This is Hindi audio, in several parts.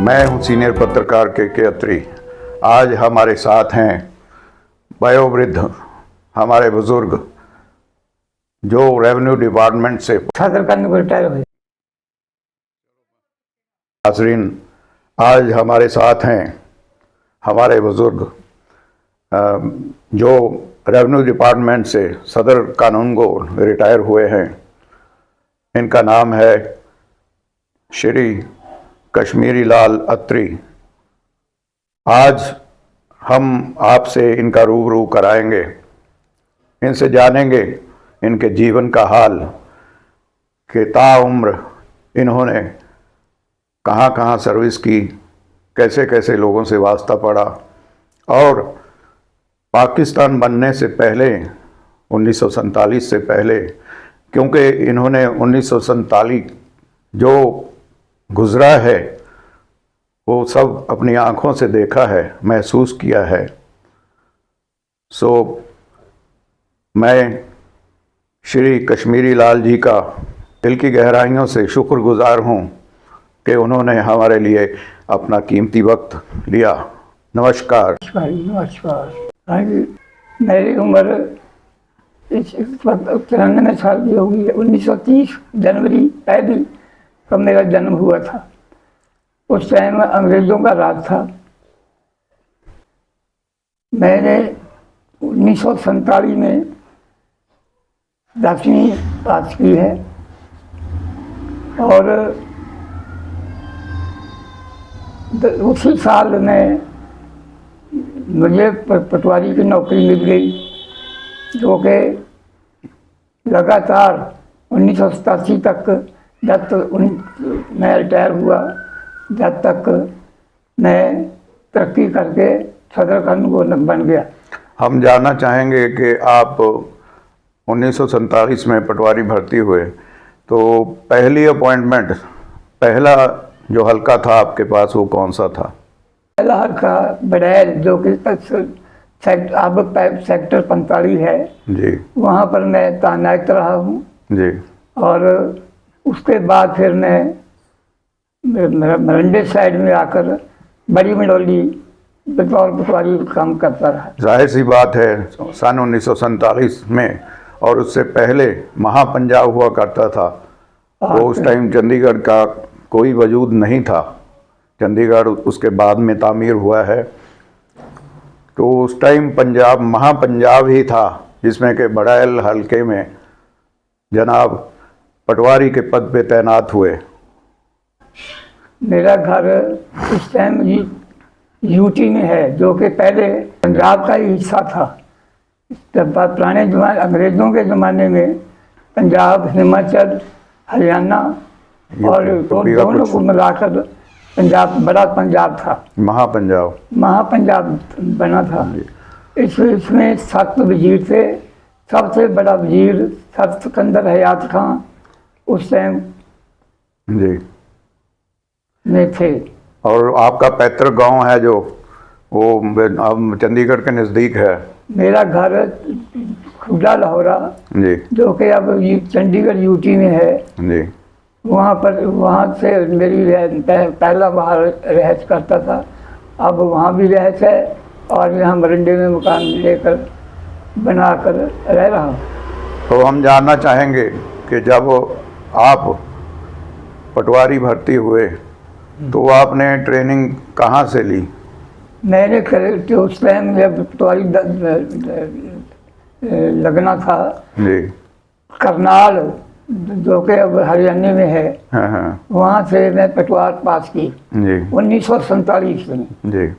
मैं हूं सीनियर पत्रकार के अत्री। आज हमारे साथ हैं वयोवृद्ध हमारे बुजुर्ग जो रेवेन्यू डिपार्टमेंट से सदर करने को रिटायर हुए। नाज़रीन, आज हमारे साथ हैं हमारे बुजुर्ग जो रेवेन्यू डिपार्टमेंट से सदर कानून को रिटायर हुए हैं। इनका नाम है श्री कश्मीरी लाल अत्री। आज हम आपसे इनका रूबरू कराएंगे, इनसे जानेंगे इनके जीवन का हाल कि ताउम्र इन्होंने कहाँ कहाँ सर्विस की, कैसे कैसे लोगों से वास्ता पड़ा और पाकिस्तान बनने से पहले 1947 से पहले, क्योंकि इन्होंने 1947 जो गुज़रा है वो सब अपनी आँखों से देखा है, महसूस किया है। सो मैं श्री कश्मीरी लाल जी का दिल की गहराइयों से शुक्रगुजार हूँ कि उन्होंने हमारे लिए अपना कीमती वक्त लिया। नमस्कार। नमस्कार। मेरी उम्र 93 साल की होगी। 1930 जनवरी पहली तब मेरा जन्म हुआ था। उस टाइम अंग्रेज़ों का राज था। मैंने 1947 में 10वीं पास की है और उसी साल में मुझे पटवारी की नौकरी मिल गई, जो कि लगातार 1987 तक, जब तक मैं रिटायर हुआ, जब तक मैं तरक्की करके सदर कानून बन गया। हम जानना चाहेंगे कि आप 1947 में पटवारी भर्ती हुए तो पहली अपॉइंटमेंट, पहला जो हल्का था आपके पास वो कौन सा था? पहला हल्का बड़ैल, जो कि अब सेक्टर 45 है जी, वहाँ पर मैं तैनात रहा हूँ जी। और उसके बाद फिर मैं मरंडे साइड में आकर बड़ी मंडोली बतौर पटवारी काम करता रहा। जाहिर सी बात है सन 1947 में और उससे पहले महापंजाब हुआ करता था, तो उस टाइम चंडीगढ़ का कोई वजूद नहीं था। चंडीगढ़ उसके बाद में तामीर हुआ है, तो उस टाइम पंजाब महापंजाब ही था, जिसमें कि बड़ैल हल्के में जनाब पटवारी के पद पे तैनात हुए। मेरा घर इस टाइम यूटी में है, जो कि पहले पंजाब का ही हिस्सा था। पुराने जमाने, अंग्रेज़ों के ज़माने में पंजाब, हिमाचल, हरियाणा और दोनों को मिलाकर पंजाब, बड़ा पंजाब था, महापंजाब बना था। इसमें 7 वजीर थे। सबसे बड़ा वजीर सर सिकंदर हयात खां उस टाइम जी में थे। और आपका पैतृक गांव है जो वो अब चंडीगढ़ के नज़दीक है। मेरा घर खुदा लाहौरा जी, जो कि अब चंडीगढ़ यूटी में है जी। वहाँ से मेरी पहला वहाँ रहस करता था, अब वहाँ भी रहस है और यहाँ मरंडे में मकान लेकर बनाकर रह रहा हूँ। तो हम जानना चाहेंगे कि जब आप पटवारी भर्ती हुए तो आपने ट्रेनिंग कहाँ से ली? मैंने उस टाइम जब पटवारी लगना था जी, करनाल, जो कि अब हरियाणा में है, हाँ। वहाँ से मैं पटवार पास की जी, 1947 में। जी।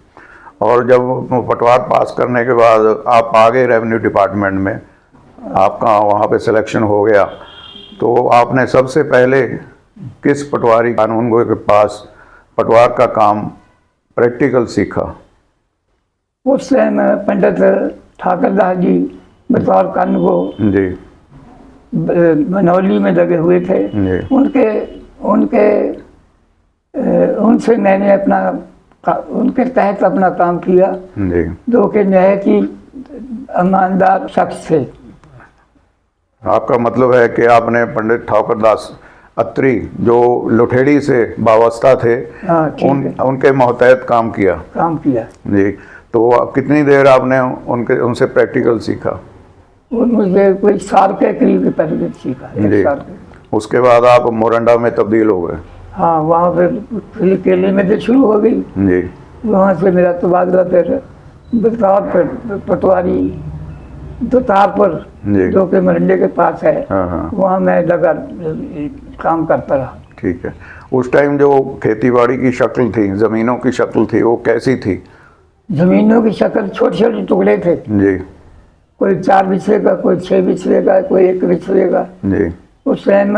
और जब पटवार पास करने के बाद आप आ गए रेवेन्यू डिपार्टमेंट में, आपका वहाँ पे सिलेक्शन हो गया, तो आपने सबसे पहले किस पटवारी कानून गो के पास पटवार का काम प्रैक्टिकल सीखा? उस टाइम पंडित ठाकर दास जी बतौर कानून को जी, मनौली में लगे हुए थे। उनसे मैंने उनके तहत अपना काम किया, जो कि न्याय की ईमानदार शख्स थे। आपका मतलब है कि आपने पंडित ठाकुर दास अत्री जो लुठेड़ी से वाबस्ता थे, हाँ, ठीक है। उनके मातहत काम किया। काम किया। जी, तो कितनी देर आपने उनसे प्रैक्टिकल सीखा? मुझे कोई साल के करीब पहले सीखा, जी, 1 साल के। उसके बाद आप मोरंडा में तब्दील हो गए। हाँ, वहाँ पे फिर केले में से शुरू हो गई। जी, वहाँ से मेरा तबादला फिर पटवारी दुतारपुर, जी। जो कि मरंडे के पास है, हाँ, हाँ। वहाँ मैं लगा काम करता रहा। ठीक है। उस टाइम जो खेतीबाड़ी की शक्ल थी, ज़मीनों की शक्ल थी, वो कैसी थी? जमीनों की शक्ल छोटे छोटे टुकड़े थे। जी, कोई 4 बिस्वे का, कोई 6 बिस्वे का, कोई 1 बिस्वे का। जी, उस टाइम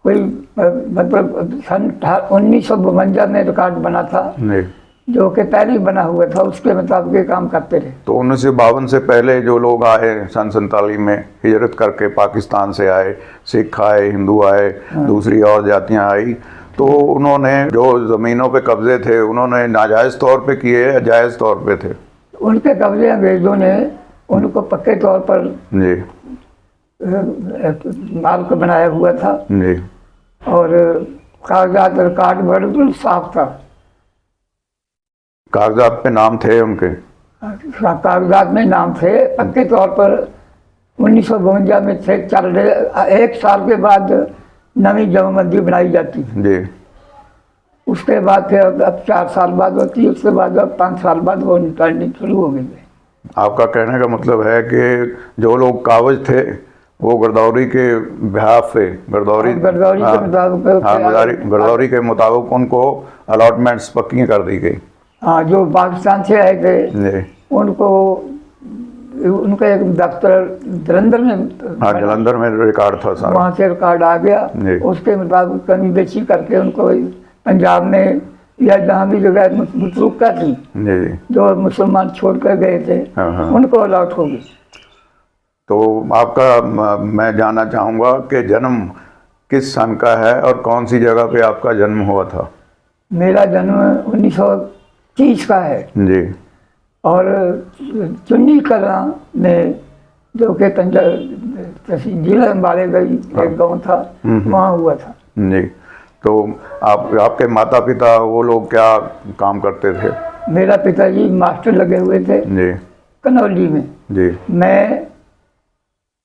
कोई मतलब सन 1952 में रिकॉर्ड बना था, जी। जो कि पहले ही बना हुआ था, उसके मुताबिक ये काम करते रहे। तो 1952 से पहले जो लोग आए सन 47 में हिजरत करके पाकिस्तान से आए, सिख आए, हिंदू आए, दूसरी और जातियां आई, तो उन्होंने जो ज़मीनों पे कब्जे थे, उन्होंने नाजायज़ तौर पे किए या जायज़ तौर पे थे? उनके कब्जे अंग्रेजों ने उनको पक्के तौर पर जी, माल बनाया हुआ था, जी, और कागजात रिकॉर्ड बिल्कुल साफ था। कागजात पे नाम थे उनके? कागजात में नाम थे पक्के तौर पर। 1952 में थे, चल रहे 1 साल के बाद नवी जमाबंदी बनाई जाती है। जी, उसके बाद फिर अब 4 साल बाद होती है, उसके बाद अब 5 साल बाद वो निकालनी शुरू हो गई है। आपका कहने का मतलब है कि जो लोग काबज थे वो गरदौरी के बिहाफ पे गरदौरी के मुताबिक, हाँ, गरदौरी के मुताबिक उनको अलॉटमेंट्स पक्की कर दी गई। हाँ, जो पाकिस्तान से आए थे जी, उनको, उनका एक दफ्तर जलंधर में, हाँ, जलंधर में रिकॉर्ड था सारा। वहाँ से रिकॉर्ड आ जी। गया। उसके मुताबिक कमी बेची करके उनको पंजाब में या जहाँ भी जगह मतरूका थी, जी, जी। जो मुसलमान छोड़ कर गए थे, हाँ, हाँ। उनको अलॉट हो गई। तो आपका मैं जानना चाहूँगा कि जन्म किस सन का है और कौन सी जगह पे आपका जन्म हुआ था? मेरा जन्म 1930 का है, जी, और चुन्नी कला में, जो कि तहसील जिला अम्बाड़े का एक गांव था, वहाँ हुआ था। जी। तो आपके माता पिता वो लोग क्या काम करते थे? मेरा पिताजी मास्टर लगे हुए थे जी, कनौली में। जी। मैं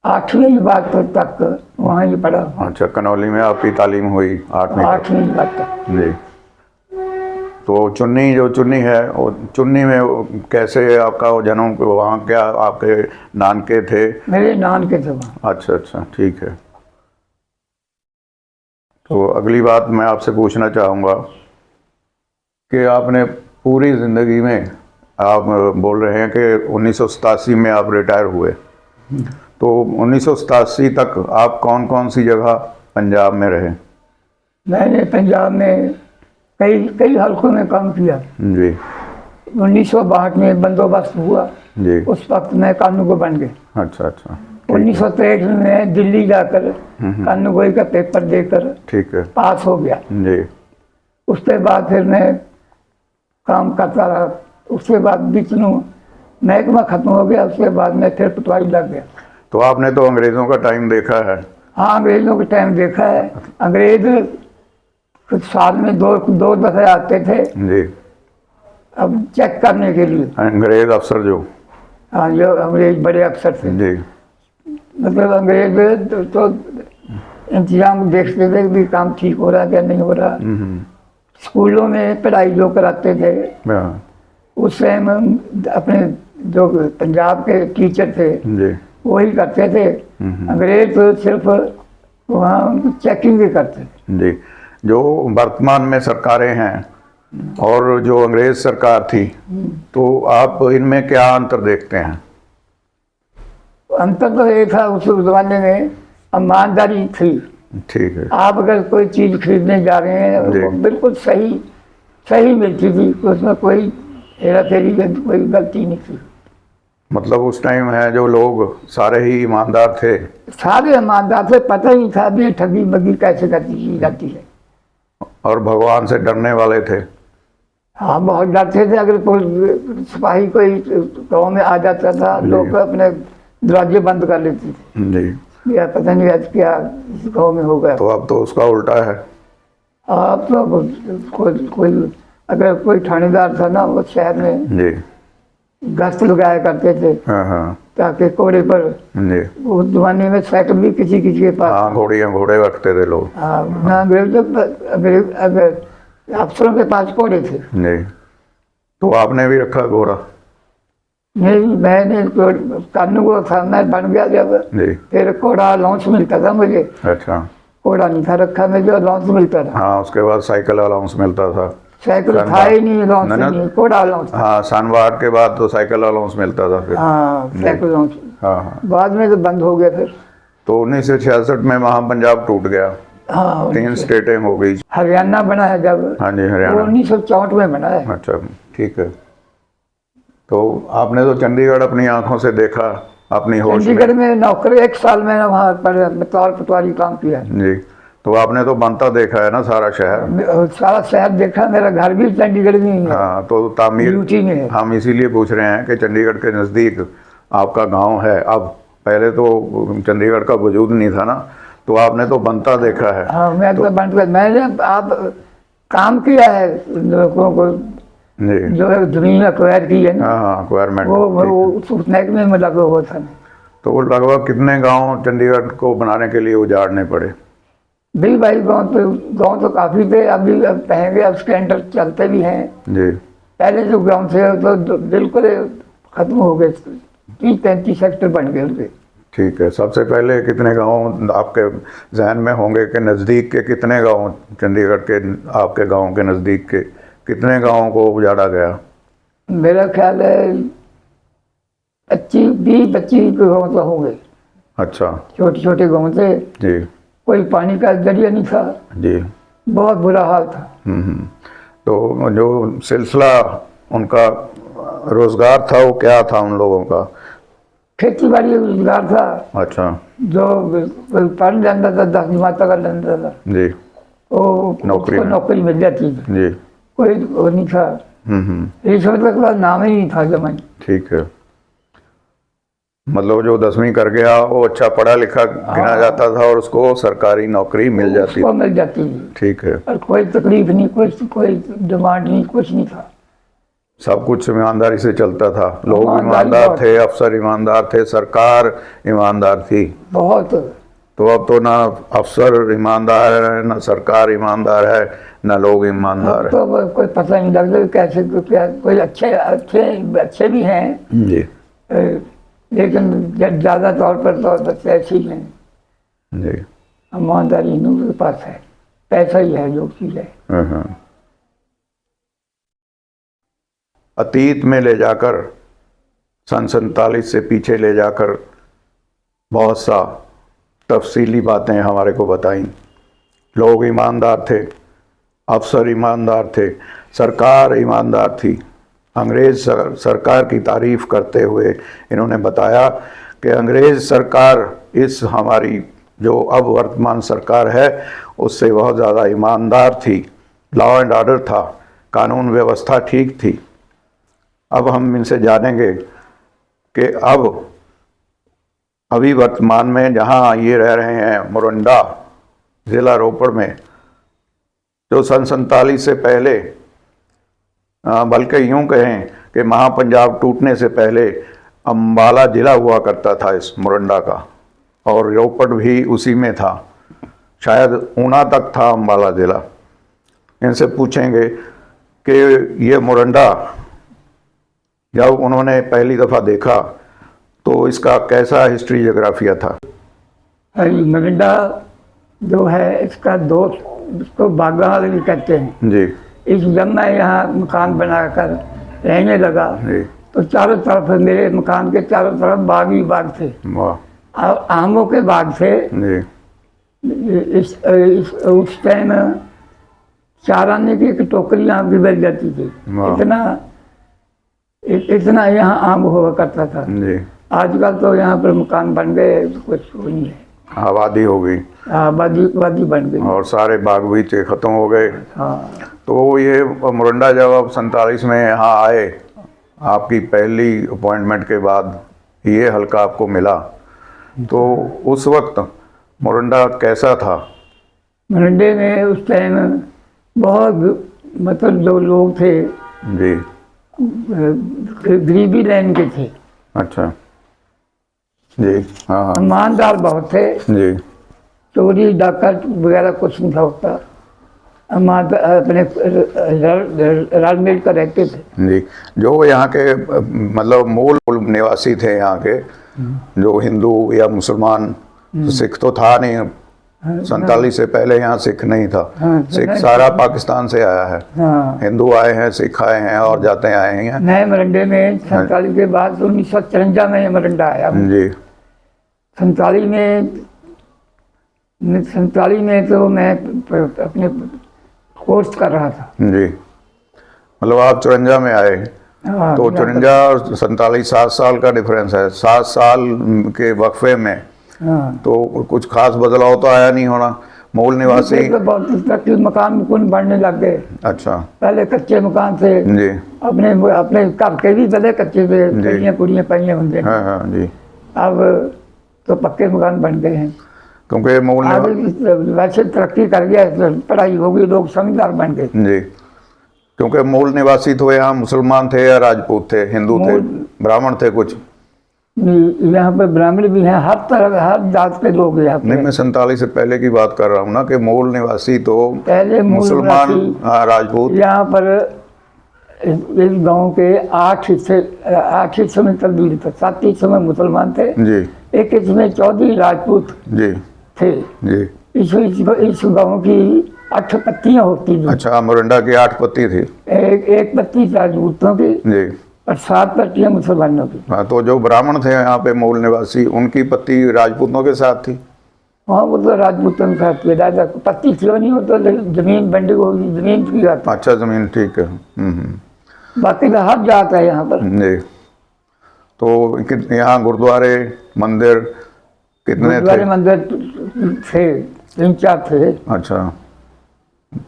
8वीं बात तक वहाँ ही पढ़ा। अच्छा, कनौली में आपकी तालीम हुई 8वीं तक? 8वीं बात तक। जी। तो चुन्नी है, वो चुन्नी में कैसे आपका वो जन्म, वहाँ क्या आपके नानके थे? मेरे नान के थे वहाँ। अच्छा, अच्छा, ठीक है। तो अगली बात मैं आपसे पूछना चाहूँगा कि आपने पूरी ज़िंदगी में, आप बोल रहे हैं कि 1987 में आप रिटायर हुए, तो 1987 तक आप कौन कौन सी जगह पंजाब में रहे? मैंने पंजाब में कई हल्कों में काम किया। जी, 1962 में बंदोबस्त हुआ, जी। उस वक्त मैं कानूगो बन गए। अच्छा, अच्छा, 1963 में दिल्ली जाकर कानूगोई का पेपर देकर ठीक है। पास हो गया। जी, उसके बाद फिर मैं काम करता रहा। उसके बाद बीच में महकमा खत्म हो गया, उसके बाद मैं फिर पटवारी लग गया। तो आपने तो अंग्रेज़ों का टाइम देखा है? हाँ, अंग्रेज़ों के टाइम देखा है। अंग्रेज कुछ साल में दो दफे आते थे, जी। अब चेक करने के लिए। अंग्रेज़ अफसर जो? हाँ, जो अंग्रेज बड़े अफसर थे, जी, मतलब अंग्रेज तो इंतजाम देखते थे कि काम ठीक हो रहा है क्या नहीं हो रहा। स्कूलों में पढ़ाई जो कराते थे, हाँ, उस टाइम अपने जो पंजाब के टीचर थे जी, वही करते थे। अंग्रेज तो सिर्फ वहाँ चेकिंग ही करते थे। जी। जो वर्तमान में सरकारें हैं और जो अंग्रेज सरकार थी, तो आप इनमें क्या अंतर देखते हैं? अंतर तो ये था, उस जमाने में ईमानदारी थी। ठीक है। आप अगर कोई चीज़ खरीदने जा रहे हैं, वो बिल्कुल सही मिलती थी, उसमें कोई हेरा फेरी की कोई गलती नहीं थी। मतलब उस टाइम है जो लोग सारे ही ईमानदार थे? सारे ईमानदार थे, पता ही था भी ठगी बगी कैसे की जाती है। और भगवान से डरने वाले थे? हाँ, बहुत डरते थे। अगर कोई सिपाही कोई गाँव में आ जाता था, लोग अपने दरवाजे बंद कर लेते थे। जी। या पता नहीं आज क्या इस गाँव में हो गया। तो अब तो उसका उल्टा है। आप तो कोई अगर कोई थानेदार था ना वो शहर में जी। गश्त लगाया करते थे हाँ हाँ ताकि कोड़े पर, जी। उस जमाने में साइकिल भी किसी किसी के पास। हाँ, घोड़े रखते थे लोग। हाँ ना, अगर अफसरों के पास घोड़े थे। जी। तो आपने भी रखा घोड़ा? नहीं, मैंने कानून को था, मैं बन गया जब, जी। फिर घोड़ा अलाउंस मिलता था मुझे। अच्छा। घोड़ा नहीं था रखा, मुझे अलाउंस मिलता था। हाँ, उसके बाद साइकिल अलाउंस मिलता था। साइकिल था ही नहीं, अलाउंस ना, नहीं, घोड़ा अलाउंस था। हाँ, सन 62 के बाद तो साइकिल अलाउंस मिलता था फिर। हाँ, साइकिल अलाउंस। हाँ हाँ। बाद में तो बंद हो गया फिर। तो 1966 में महापंजाब टूट गया, हाँ, 3 स्टेटें हो गई। हरियाणा बना है जब। हाँ जी, वो हरियाणा। 1964 में बना है। अच्छा, ठीक है। तो आपने तो चंडीगढ़ अपनी आंखों से देखा, अपनी होश में। चंडीगढ़ में नौकरी 1 साल मैंने वहाँ पर बतौर पटवारी काम किया। जी। तो आपने तो बनता देखा है ना सारा शहर? सारा शहर देखा, मेरा घर भी चंडीगढ़ में ही है। हाँ, तो तामीर यूटी में है। हम इसीलिए पूछ रहे हैं कि चंडीगढ़ के नज़दीक आपका गांव है। अब पहले तो चंडीगढ़ का वजूद नहीं था ना, तो आपने तो बनता देखा है। हाँ, मैं तो मैंने आप काम किया है लोगों को, जी। जो जमीन अक्वायर की है ना, हाँ हाँ, एक्वायरमेंट। वो उतने में मतलब वो था। तो वो लगभग कितने गांव चंडीगढ़ को बनाने के लिए उजाड़ने पड़े? भाई गाँव तो काफ़ी थे, अभी अब कहेंगे अब उसके अंडर चलते भी हैं। जी। पहले जो गाँव थे तो बिल्कुल खत्म हो गए, 30-35 सेक्टर बन गए उनके। ठीक है। सबसे पहले कितने गांव आपके जहन में होंगे कि नज़दीक के कितने गांव, चंडीगढ़ के आपके गांव के नज़दीक के कितने गांवों को उजाड़ा गया? मेरा ख्याल है 20-25 गाँव तो होंगे। अच्छा। छोटे छोटे गाँव थे, जी। कोई पानी का जरिया नहीं था, जी। बहुत बुरा हाल था। तो जो सिलसिला उनका रोजगार था वो क्या था उन लोगों का? खेती बाड़ी रोजगार था। अच्छा। जो कोई पढ़ जाता था 10 जमात तक जाता था, जी। वो नौकरी मिल जाती थी। जी। कोई वो नहीं था, रिश्वत का नाम ही नहीं था जमाने। ठीक है। मतलब जो 10वीं कर गया वो अच्छा पढ़ा लिखा गिना जाता था और उसको सरकारी नौकरी मिल जाती थी। ठीक है। और कोई तकलीफ नहीं, कोई डिमांड नहीं, कुछ नहीं था। सब कुछ ईमानदारी से चलता था, लोग ईमानदार थे, अफसर ईमानदार थे, सरकार ईमानदार थी बहुत। तो अब तो ना अफसर ईमानदार है, ना सरकार ईमानदार है, ना लोग ईमानदार है। तो कोई पता नहीं लगता कैसे क्या, कोई अच्छे भी हैं जी, लेकिन ज़्यादा तौर पर तो बस ऐसे ही हैं जी। ईमानदारी इन के पास है, पैसा ही है जो चीज़ है। अतीत में ले जाकर, सन 47 से पीछे ले जाकर बहुत सा तफसीली बातें हमारे को बताई। लोग ईमानदार थे, अफसर ईमानदार थे, सरकार ईमानदार थी। अंग्रेज़ सरकार की तारीफ़ करते हुए इन्होंने बताया कि अंग्रेज़ सरकार इस हमारी जो अब वर्तमान सरकार है उससे बहुत ज़्यादा ईमानदार थी। लॉ एंड ऑर्डर था, कानून व्यवस्था ठीक थी। अब हम इनसे जानेंगे कि अभी वर्तमान में जहाँ ये रह रहे हैं मोरंडा ज़िला रोपड़ में, जो सन 47 से पहले, बल्कि यूँ कहें कि महापंजाब टूटने से पहले अम्बाला ज़िला हुआ करता था इस मोरंडा का, और रोपड़ भी उसी में था, शायद ऊना तक था अम्बाला ज़िला। इनसे पूछेंगे कि ये मोरंडा जब उन्होंने पहली दफ़ा देखा तो इसका कैसा हिस्ट्री जोग्राफिया था? मोरंडा जो है इसका दोस्त, इसको बागवाल भी कहते हैं जी। इस जब मैं यहाँ मकान बनाकर रहने लगा तो चारों तरफ, मेरे मकान के चारों तरफ बाग ही बाग थे, और आमों के बाग थे जी। उस टाइम 4 आने की एक टोकरियाँ भी मिल जाती थी, इतना यहाँ आम हुआ करता था जी। आजकल तो यहाँ पर मकान बन गए, कुछ नहीं है, आबादी हो गई, आबादी बन गई और सारे बाग भी खत्म हो गए। हाँ। तो ये मोरंडा जब आप 47 में यहाँ आए, आपकी पहली अपॉइंटमेंट के बाद ये हल्का आपको मिला, तो उस वक्त मोरंडा कैसा था? मोरंडे में उस टाइम बहुत मतलब जो लोग थे जी। गरीबी लाइन के थे। अच्छा जी। हाँ हाँ ईमानदार बहुत थे, जी। चोरी डाका वगैरह कुछ नहीं था होता। अपने रल मिल कर रहते थे। जी। जो यहाँ के मतलब मूल निवासी थे यहाँ के, जो हिंदू या मुसलमान, सिख तो था नहीं, 47 से पहले यहाँ सिख नहीं था। हाँ, सिख नहीं सारा पाकिस्तान से आया है। हाँ, हिंदू आए हैं, सिख आए हैं और जाते आए हैं। नए मोरंडे में 47 के बाद 1954 में ये मोरंडा आया। जी 47 में तो मैं अपने कोर्स कर रहा था। जी। मतलब आप 54 में आए, हाँ, तो 54 और 47 7 साल का डिफरेंस है। 7 साल के वक्फे में हाँ, तो कुछ खास बदलाव तो आया नहीं होना। मूल निवासी। तो बहुत तरक्की, मकान मुकुन बनने लग गए। अच्छा पहले कच्चे मकान थे, जी। अपने अपने घर के भी पहले कच्चे थे, कुड़ियाँ कुड़ियाँ पाइयाँ होंगे। हाँ हाँ जी। अब तो पक्के मकान बन गए हैं। क्योंकि मूल आगे वैसे तरक्की कर गया, पढ़ाई हो गई, लोग समझदार बन गए। जी। क्योंकि मूल निवासी तो यहाँ मुसलमान थे या राजपूत थे, हिंदू थे, ब्राह्मण थे कुछ? यहाँ पे ब्राह्मण भी हैं, हर तरह हर जात के लोग यहाँ पे। नहीं, मैं 47 से पहले की बात कर रहा हूँ ना, कि मूल निवासी तो पहले मूल मुसलमान, निवासी हाँ, राजपूत। यहाँ पर इस गांव के 8 हिस्सों में तब्दील था। 7 हिस्सों में मुसलमान थे, जी एक हिस्से चौधरी राजपूत जी थे। जी। इस गांव की 8 पत्तियां होती थी। अच्छा, मोरंडा की 8 पत्ती थी। एक पत्ती राजपूतों की जी। और 7 पत्तियां मुसलमानों की। हाँ, तो जो ब्राह्मण थे यहाँ पे मूल निवासी, उनकी पत्ती राजपूतों के साथ थी। हाँ, वो तो राजपूतों के साथ राजा पत्ती क्यों नहीं होता, जमीन बंडी होगी, जमीन की बात। अच्छा, जमीन ठीक है। बाकी तो हर जात है यहाँ पर। जी। तो यहाँ गुरुद्वारे मंदिर कितने थे? गुरुद्वारे मंदिर थे, 3-4 थे। अच्छा,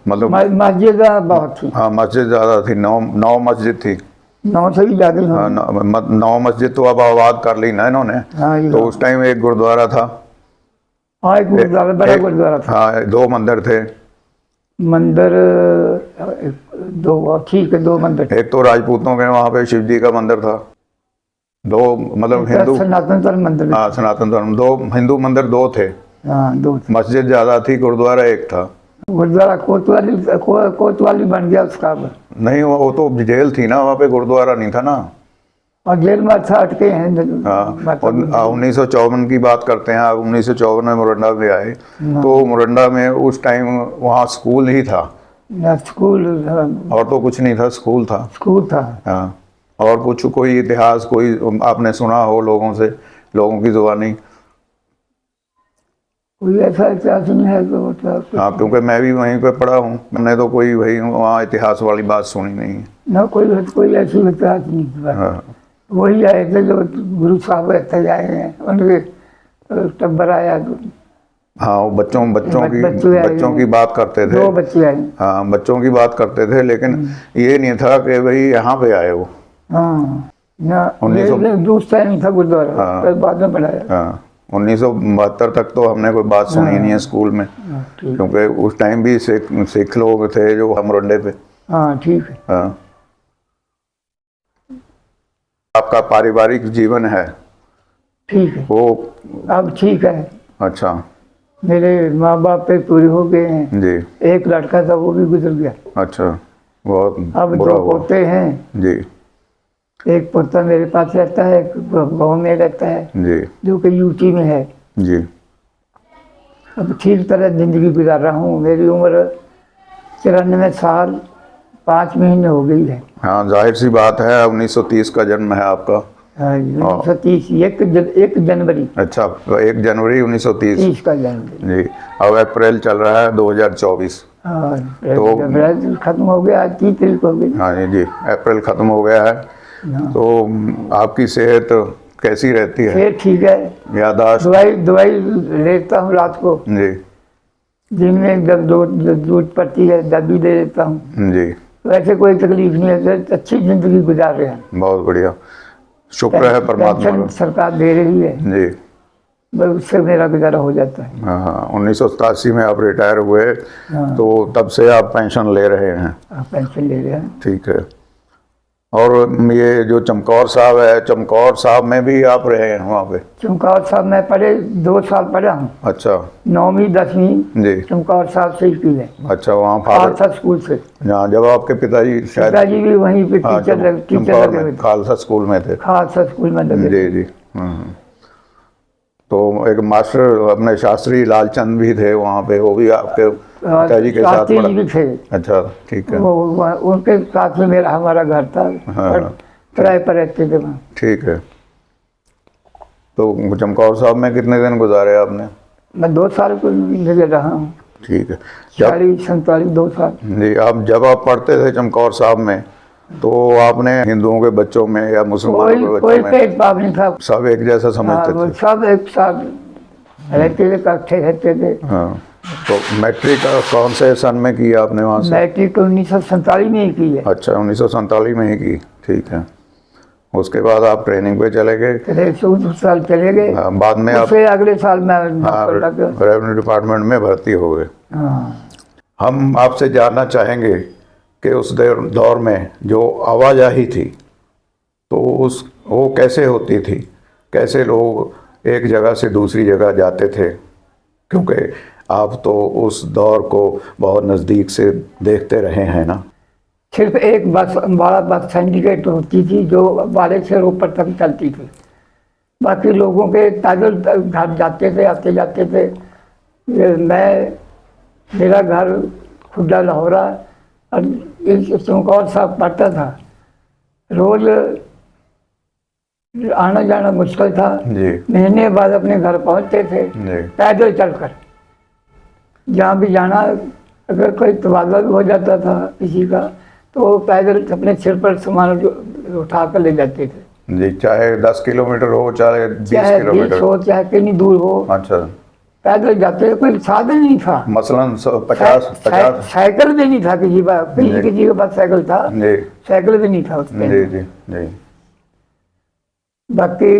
मतलब मस्जिद बहुत थी। हाँ, मस्जिद ज़्यादा थी। 9 मस्जिद थी। 9 से भी ज्यादा हाँ, होंगी। 9 मस्जिद तो अब आबाद कर ली ना इन्होंने। हाँ, ये तो उस टाइम एक गुरुद्वारा था। हाँ, एक गुरुद्वारा, बड़ा गुरुद्वारा था। हाँ, 2 मंदिर थे। मंदिर 2, ठीक है, 2 मंदिर थे। एक तो राजपूतों के वहाँ पे शिव जी का मंदिर था। 2 मतलब हिंदू, सनातन धर्म मंदिर। हाँ, सनातन धर्म। 2 हिंदू मंदिर 2 थे। हाँ, 2 थे। मस्जिद ज़्यादा थी, गुरुद्वारा एक था। गुरुद्वारा कोतवाली बन गया उसका। नहीं, वो तो जेल थी ना, वहाँ पे गुरुद्वारा नहीं था ना। और जेल में अच्छा अटके हैं। हाँ, और 1954 की बात करते हैं। आप 1954 में मोरंडा में आए, तो मोरंडा में उस टाइम वहाँ स्कूल ही था। स्कूल और तो कुछ नहीं था, स्कूल था। स्कूल था। हाँ, और कुछ कोई इतिहास कोई आपने सुना हो लोगों से, लोगों की जुबानी? कोई ऐसा इतिहास नहीं है तो मतलब। हाँ, क्योंकि मैं भी वहीं पे पढ़ा हूँ, मैंने तो कोई वही वहाँ इतिहास वाली बात सुनी नहीं है। ना कोई ऐसी इतिहास नहीं। हाँ वही आए थे जो गुरु साहब रहते आए हैं, उनके टब्बर आया। हाँ, वो बच्चों की बात करते थे। 2 बच्चे आए। हाँ, बच्चों की बात करते थे, लेकिन ये नहीं था कि भाई यहाँ पे आए वो। हाँ, ना 1900 दूसरा नहीं था गुरुद्वारा। हाँ। फिर बाद में पढ़ाया। हाँ, 1972 तक तो हमने कोई बात सुनी नहीं है स्कूल में, ठीक। क्योंकि उस टाइम भी सिख लोग थे जो मोरंडे पे। हाँ, ठीक है। हाँ। आपका पारिवारिक जीवन है ठीक है, वो? अब ठीक है। अच्छा मेरे माँ बाप पे पूरे हो गए हैं। जी। एक लड़का था, वो भी गुजर गया। अच्छा, बहुत अब बुरा 2 हुआ। पोते हैं। जी एक पोता मेरे पास रहता है, एक गाँव में रहता है, जी जो कि यूटी में है। जी। अब ठीक तरह जिंदगी गुजार रहा हूँ। मेरी उम्र 94 साल 5 महीने हो गई है। हाँ, जाहिर सी बात है, 1930 का जन्म है आपका। हाँ, 1930 1 जनवरी। अच्छा, 1 जनवरी 1930 30 का जन्म। जी। अब अप्रैल चल रहा है 2024। हाँ, तो अप्रैल खत्म हो गया, आज 30 तारीख हो गई। हाँ जी, अप्रैल ख़त्म हो गया है। तो आपकी सेहत कैसी रहती है? फिर ठीक है। यादाश्त? दवाई लेता हूँ रात को। जी दिन में जब दूध पड़ती है दबी ले लेता हूँ। जी। वैसे कोई तकलीफ नहीं है, अच्छी जिंदगी गुजार रहे हैं। बहुत बढ़िया, शुक्र है परमात्मा पेंशन का। सरकार दे रही है। जी। बस उससे मेरा गुजारा हो जाता है। हाँ, 1987 में आप रिटायर हुए, हाँ। तो तब से आप पेंशन ले रहे हैं। आप पेंशन ले रहे हैं। ठीक है। और ये जो चमकौर साहब है, चमकौर साहब में भी आप रहे हैं वहाँ पे? चमकौर साहब मैं पढ़े 2 साल पढ़ा हूँ। अच्छा 9वीं 10वीं जी। चमकौर साहब से ही की है, अच्छा, वहाँ फादर खालसा स्कूल से। जहाँ जब आपके पिताजी शायद पिताजी भी वहीं पे हाँ, टीचर चमकौर लगे हुए में थे, खालसा स्कूल में थे। खालसा स्कूल में लगे जी जी। तो एक मास्टर अपने शास्त्री लालचंद भी थे वहाँ पे, वो भी आपके पिताजी के साथ शास्त्री जी पढ़ा? भी थे। अच्छा ठीक है। उनके साथ में मेरा हमारा घर था। हाँ। किराए पर रहते थे वहाँ। ठीक है। तो चमकौर साहब में कितने दिन गुजारे आपने? मैं 2 साल को लगे रहा हूँ। ठीक है। 40 47 2 साल। जी, आप जब आप पढ़ते थे चमकौर साहब में, तो आपने हिंदुओं के बच्चों में या मुसलमानों के कोई बच्चों में भेदभाव नहीं था। सब एक जैसा हाँ, समझते वो थे? सब एक साथ रहते थे, इकट्ठे रहते थे। हाँ। तो मैट्रिक कौन से सन में किया आपने वहाँ से? मैट्रिक 1947 में ही की है। अच्छा, 1947 में ही की। ठीक है। उसके बाद आप ट्रेनिंग पे चले गए? फिर 14 साल चले गए। हाँ, बाद में आप उससे अगले साल मैं हाँ, नौकर लग गया। रेवेन्यू डिपार्टमेंट में भर्ती हो गए। हाँ। हम आपसे जानना चाहेंगे कि उस दौर में जो आवाजाही थी, तो वो कैसे होती थी? कैसे लोग एक जगह से दूसरी जगह जाते थे? क्योंकि आप तो उस दौर को बहुत नज़दीक से देखते रहे हैं ना। सिर्फ एक बस अम्बाड़ा बस सिंडिकेट होती थी जो अम्बाड़े से रोपड़ तक चलती थी। बाकी लोगों के पैदल घर जाते थे, आते जाते थे। मेरा घर खुदा लाहौरा और चमकौर साहब पढ़ता था। रोज आना जाना मुश्किल था जी। महीने बाद अपने घर पहुंचते थे जी। पैदल चलकर। जहाँ भी जाना, अगर कोई तबादला भी हो जाता था किसी का, तो वो पैदल अपने सिर पर सामान उठा कर ले जाते थे। जी, चाहे 10 किलोमीटर हो, चाहे 20 चाहे 20 किलोमीटर हो, चाहे कितनी दूर हो, अच्छा, पैदल जाते थे। कोई साधन नहीं था। मसलन 50 साइकिल भी नहीं था किसी पास। किसी के पास साइकिल था, जी साइकिल भी नहीं था उस जी टाइम। जी जी। बाकी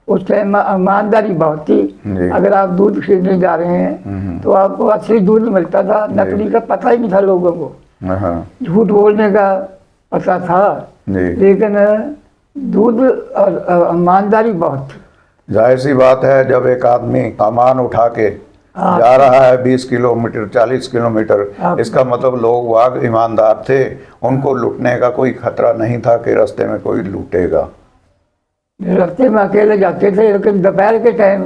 उस टाइम ईमानदारी बहुत थी। जी। अगर आप दूध खरीदने जा रहे हैं तो आपको असली दूध मिलता था, नकली का पता ही नहीं था लोगों को। हाँ झूठ बोलने का पता था, जी। लेकिन दूध और ईमानदारी बहुत थी। जाहिर सी बात है, जब एक आदमी सामान उठा के जा रहा है 20 किलोमीटर 40 किलोमीटर, इसका मतलब लोग वाग ईमानदार थे। उनको लूटने का कोई खतरा नहीं था कि रास्ते में कोई लूटेगा। रास्ते में अकेले जाते थे, लेकिन दोपहर के टाइम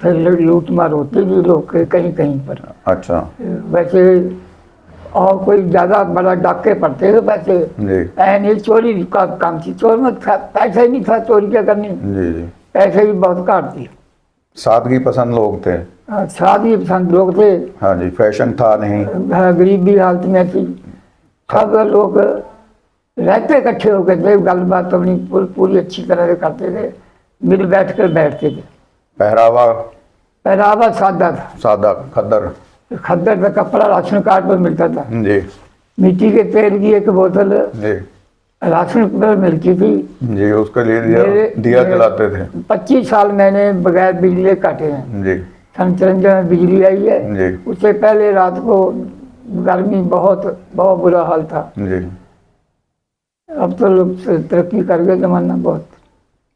फिर लूट मार होती थी लोग के कहीं कहीं पर। अच्छा वैसे और कोई ज्यादा बड़ा डाके पड़ते थे वैसे। जी नहीं, चोरी का काम थी। चोर में पैसा ही नहीं था, चोरी क्या करनी। जी जी। पैसे भी बहुत काट थी। सादगी पसंद लोग थे। शादी पसंद लोग थे। हाँ जी, फैशन था नहीं। गरीबी हालत में थी। सब लोग रहते इकट्ठे होकर थे, गलबात अपनी पूरी अच्छी तरह से करते थे, मिल बैठ कर बैठते थे। पहरावा सादा था, सादा खद्दर। खद्दर का कपड़ा राशन कार्ड पर मिलता था। जी मिट्टी के तेल की एक बोतल जी राशन पर मिलती थी। जी, उसके लिए दिया जलाते थे। 25 साल मैंने बगैर बिजली काटे हैं। जी। सन 53 में बिजली आई है। जी उससे पहले रात को गर्मी बहुत बुरा हाल था। जी। अब तो लोग तरक्की कर गए, जमाना बहुत।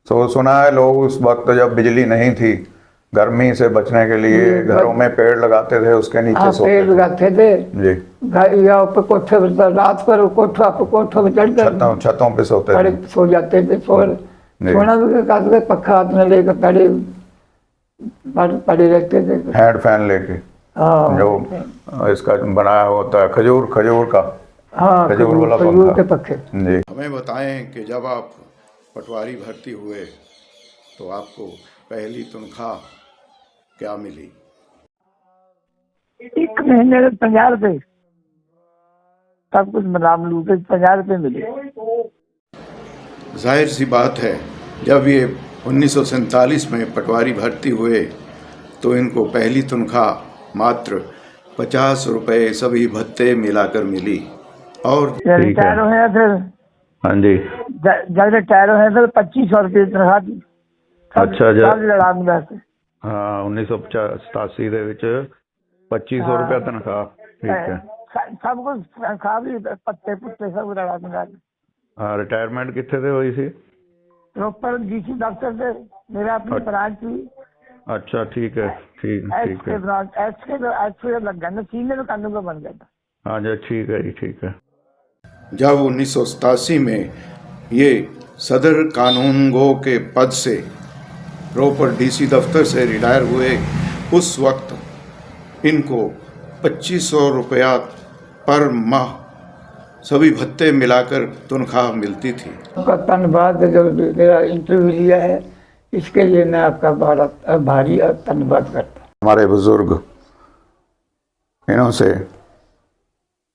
तो सुना है लोग उस वक्त जब बिजली नहीं थी, गर्मी से बचने के लिए घरों में पेड़ लगाते थे, उसके नीचे सोते पेड़ थे। लगाते थे जी। या ऊपर कोठे पर, रात पर कोठों पर चढ़कर छतों पे सोते थे। सो जाते थे। सोना भी का पक्का हाथ में लेकर पड़े रहते थे। हैंड फैन लेके, जो इसका बनाया होता है खजूर का। हाँ, खजूर वाला खजूर के पक्के। जी। हमें बताएं कि जब आप पटवारी भर्ती हुए तो आपको पहली तनख्वाह क्या मिली? 1 महीने में 50 रुपए, सब कुछ नाम लूटे 50 रुपए मिले। जाहिर सी बात है, जब ये 1947 में पटवारी भर्ती हुए तो इनको पहली तनख्वाह मात्र 50 रुपए सभी भत्ते मिलाकर मिली। और रिटायर हुए फिर, हाँ जी, जब रिटायर हुए फिर 2500 रुपये तनख्वाह थी। ਅੱਛਾ ਜੀ। ਸਭ ਲੜਾ ਮਿਲਾ ਕੇ ਹਾਂ 1987 ਦੇ ਵਿੱਚ 2500 ਰੁਪਏ ਤਨਖਾਹ। ਠੀਕ ਹੈ। ਸਭ ਕੁਝ ਖਾ ਵੀ ਪੱਤੇ ਪੁੱਤੇ ਸਭ ਲੜਾ ਮਿਲਾ ਕੇ। ਹਾਂ ਰਿਟਾਇਰਮੈਂਟ ਕਿੱਥੇ ਤੇ ਹੋਈ ਸੀ? ਪ੍ਰੋਪਰ ਡੀਸੀ ਦਫ਼ਤਰ ਤੇ ਮੇਰਾ ਆਪਣੀ ਬ੍ਰਾਂਚ ਸੀ। अच्छा ठीक है, ठीक है। एसके लग गया, सीनियर कानून का बन गया था। हाँ जी ठीक है जी, ठीक है। जब 1987 में ये सदर कानूनगो के पद से रोपड़ डीसी दफ्तर से रिटायर हुए, उस वक्त इनको 2500 रुपया पर माह सभी भत्ते मिलाकर तनख्वाह मिलती थी। आपका धन्यवाद जो मेरा इंटरव्यू लिया है, इसके लिए मैं आपका बहुत भारी धन्यवाद करता हूँ। हमारे बुजुर्ग इन्हों से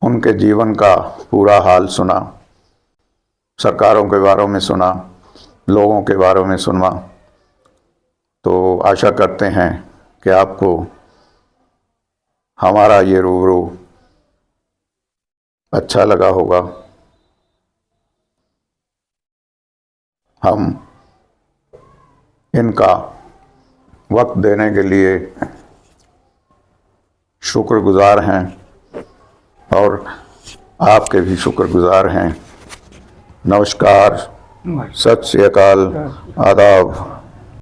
उनके जीवन का पूरा हाल सुना, सरकारों के बारे में सुना, लोगों के बारे में सुना। तो आशा करते हैं कि आपको हमारा ये रूबरू अच्छा लगा होगा। हम इनका वक्त देने के लिए शुक्रगुजार हैं और आपके भी शुक्रगुजार हैं। नमस्कार, सत श्री अकाल, आदाब।